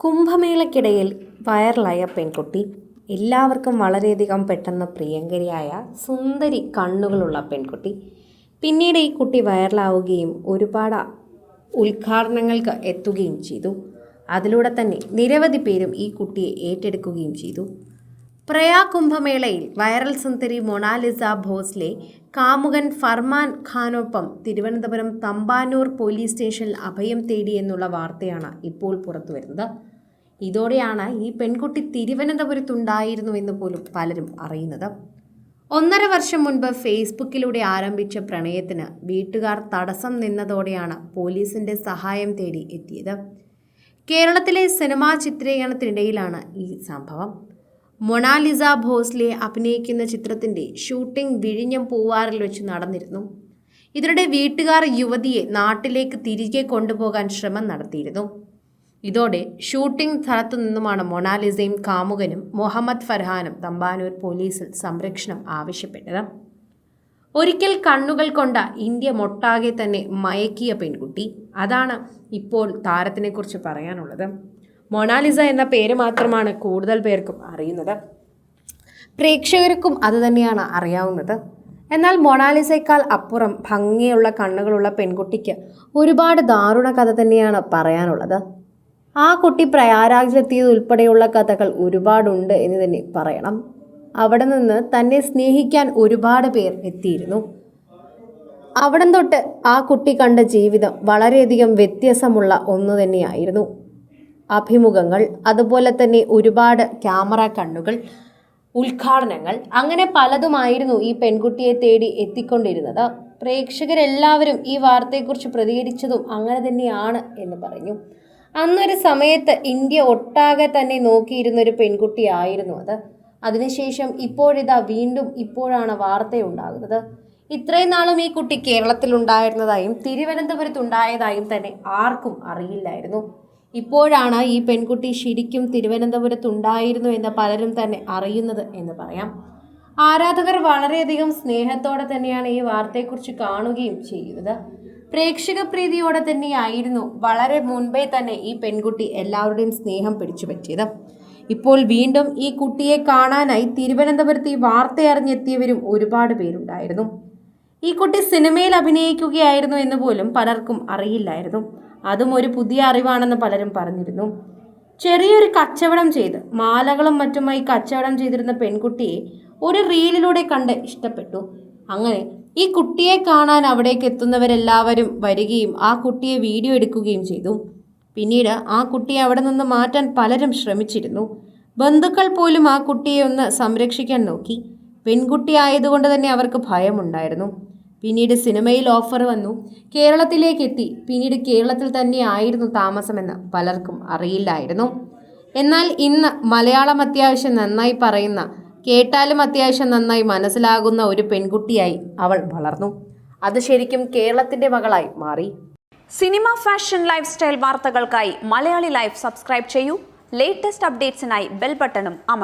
കുംഭമേളയ്ക്കിടയിൽ വൈറലായ പെൺകുട്ടി എല്ലാവർക്കും വളരെയധികം പെട്ടെന്ന് പ്രിയങ്കരിയായ സുന്ദരി കണ്ണുകളുള്ള പെൺകുട്ടി. പിന്നീട് ഈ കുട്ടി വൈറലാവുകയും ഒരുപാട് ഉദ്ഘാടനങ്ങൾക്ക് എത്തുകയും ചെയ്തു. അതിലൂടെ തന്നെ നിരവധി പേരും ഈ കുട്ടിയെ ഏറ്റെടുക്കുകയും ചെയ്തു. പ്രയാ കുംഭമേളയിൽ വൈറൽ സുന്ദരി മൊണാലിസ ഭോസ്ലെ കാമുകൻ ഫർമാൻ ഖാനൊപ്പം തിരുവനന്തപുരം തമ്പാനൂർ പോലീസ് സ്റ്റേഷനിൽ അഭയം തേടി എന്നുള്ള വാർത്തയാണ് ഇപ്പോൾ പുറത്തുവരുന്നത്. ഇതോടെയാണ് ഈ പെൺകുട്ടി തിരുവനന്തപുരത്തുണ്ടായിരുന്നു എന്ന് പോലും പലരും അറിയുന്നത്. 1.5 വർഷം മുൻപ് ഫേസ്ബുക്കിലൂടെ ആരംഭിച്ച പ്രണയത്തിന് വീട്ടുകാർ തടസ്സം നിന്നതോടെയാണ് പോലീസിന്റെ സഹായം തേടി എത്തിയത്. കേരളത്തിലെ സിനിമാ ചിത്രീകരണത്തിനിടയിലാണ് ഈ സംഭവം. മൊണാലിസ ഭോസ്ലെ അഭിനയിക്കുന്ന ചിത്രത്തിന്റെ ഷൂട്ടിംഗ് വിഴിഞ്ഞം പൂവാറിൽ വെച്ച് നടന്നിരുന്നു. ഇതിനിടെ വീട്ടുകാർ യുവതിയെ നാട്ടിലേക്ക് തിരികെ കൊണ്ടുപോകാൻ ശ്രമം നടത്തിയിരുന്നു. ഇതോടെ ഷൂട്ടിംഗ് സ്ഥലത്തു നിന്നുമാണ് മൊണാലിസയും കാമുകനും മുഹമ്മദ് ഫർഹാനും തമ്പാനൂർ പോലീസിൽ സംരക്ഷണം ആവശ്യപ്പെട്ടത്. ഒരിക്കൽ കണ്ണുകൾ കൊണ്ട ഇന്ത്യ മൊട്ടാകെ തന്നെ മയക്കിയ പെൺകുട്ടി. അതാണ് ഇപ്പോൾ താരത്തിനെക്കുറിച്ച് പറയാനുള്ളത്. മൊണാലിസ എന്ന പേര് മാത്രമാണ് കൂടുതൽ പേർക്കും അറിയുന്നത്. പ്രേക്ഷകർക്കും അത് തന്നെയാണ് അറിയാവുന്നത്. എന്നാൽ മൊണാലിസയേക്കാൾ അപ്പുറം ഭംഗിയുള്ള കണ്ണുകളുള്ള പെൺകുട്ടിക്ക് ഒരുപാട് ദാരുണ കഥ തന്നെയാണ് പറയാനുള്ളത്. ആ കുട്ടി പ്രയാഗ്രാജിലെത്തിയത് ഉൾപ്പെടെയുള്ള കഥകൾ ഒരുപാടുണ്ട് എന്ന് തന്നെ പറയണം. അവിടെ നിന്ന് തന്നെ സ്നേഹിക്കാൻ ഒരുപാട് പേർ എത്തിയിരുന്നു. അവിടം തൊട്ട് ആ കുട്ടി കണ്ട ജീവിതം വളരെയധികം വ്യത്യാസമുള്ള ഒന്ന് തന്നെയായിരുന്നു. അഭിമുഖങ്ങൾ, അതുപോലെ തന്നെ ഒരുപാട് ക്യാമറ കണ്ണുകൾ, ഉദ്ഘാടനങ്ങൾ, അങ്ങനെ പലതുമായിരുന്നു ഈ പെൺകുട്ടിയെ തേടി എത്തിക്കൊണ്ടിരുന്നത്. പ്രേക്ഷകരെല്ലാവരും ഈ വാർത്തയെക്കുറിച്ച് പ്രതികരിച്ചതും അങ്ങനെ തന്നെയാണ് എന്ന് പറഞ്ഞു. അന്നൊരു സമയത്ത് ഇന്ത്യ ഒട്ടാകെ തന്നെ നോക്കിയിരുന്നൊരു പെൺകുട്ടിയായിരുന്നു അത്. അതിനുശേഷം ഇപ്പോഴിതാ വീണ്ടും ഇപ്പോഴാണ് വാർത്തയുണ്ടാകുന്നത്. ഇത്രയും നാളും ഈ കുട്ടി കേരളത്തിലുണ്ടായിരുന്നതായും തിരുവനന്തപുരത്തുണ്ടായതായും തന്നെ ആർക്കും അറിയില്ലായിരുന്നു. ഇപ്പോഴാണ് ഈ പെൺകുട്ടി ശരിക്കും തിരുവനന്തപുരത്തുണ്ടായിരുന്നു എന്ന് പലരും തന്നെ അറിയുന്നത് എന്ന് പറയാം. ആരാധകർ വളരെയധികം സ്നേഹത്തോടെ തന്നെയാണ് ഈ വാർത്തയെക്കുറിച്ച് കാണുകയും ചെയ്യുന്നത്. പ്രേക്ഷക പ്രീതിയോടെ തന്നെയായിരുന്നു വളരെ മുൻപേ തന്നെ ഈ പെൺകുട്ടി എല്ലാവരുടെയും സ്നേഹം പിടിച്ചു പറ്റിയത്. ഇപ്പോൾ വീണ്ടും ഈ കുട്ടിയെ കാണാനായി തിരുവനന്തപുരത്ത് ഈ വാർത്ത അറിഞ്ഞെത്തിയവരും ഒരുപാട് പേരുണ്ടായിരുന്നു. ഈ കുട്ടി സിനിമയിൽ അഭിനയിക്കുകയായിരുന്നു എന്ന് പോലും പലർക്കും അറിയില്ലായിരുന്നു. അതും ഒരു പുതിയ അറിവാണെന്ന് പലരും പറഞ്ഞിരുന്നു. ചെറിയൊരു കച്ചവടം ചെയ്ത് മാലകളും മറ്റുമായി കച്ചവടം ചെയ്തിരുന്ന പെൺകുട്ടിയെ ഒരു റീലിലൂടെ കണ്ട് ഇഷ്ടപ്പെട്ടു. അങ്ങനെ ഈ കുട്ടിയെ കാണാൻ അവിടേക്ക് എത്തുന്നവരെല്ലാവരും വരികയും ആ കുട്ടിയെ വീഡിയോ എടുക്കുകയും ചെയ്തു. പിന്നീട് ആ കുട്ടിയെ അവിടെ നിന്ന് മാറ്റാൻ പലരും ശ്രമിച്ചിരുന്നു. ബന്ധുക്കൾ പോലും ആ കുട്ടിയെ ഒന്ന് സംരക്ഷിക്കാൻ നോക്കി. പെൺകുട്ടി ആയതുകൊണ്ട് തന്നെ അവർക്ക് ഭയമുണ്ടായിരുന്നു. പിന്നീട് സിനിമയിൽ ഓഫർ വന്നു, കേരളത്തിലേക്ക് എത്തി. പിന്നീട് കേരളത്തിൽ തന്നെ ആയിരുന്നു താമസമെന്ന് പലർക്കും അറിയില്ലായിരുന്നു. എന്നാൽ ഇന്ന് മലയാളം അത്യാവശ്യം നന്നായി പറയുന്ന, കേട്ടാലും അത്യാവശ്യം നന്നായി മനസ്സിലാകുന്ന ഒരു പെൺകുട്ടിയായി അവൾ വളർന്നു. അത് ശരിക്കും കേരളത്തിന്റെ മകളായി മാറി. സിനിമ, ഫാഷൻ, ലൈഫ് സ്റ്റൈൽ വാർത്തകൾക്കായി മലയാളി ലൈഫ് സബ്സ്ക്രൈബ് ചെയ്യൂ. ലേറ്റസ്റ്റ് അപ്ഡേറ്റ്സിനായി ബെൽ ബട്ടണും അമർത്തുക.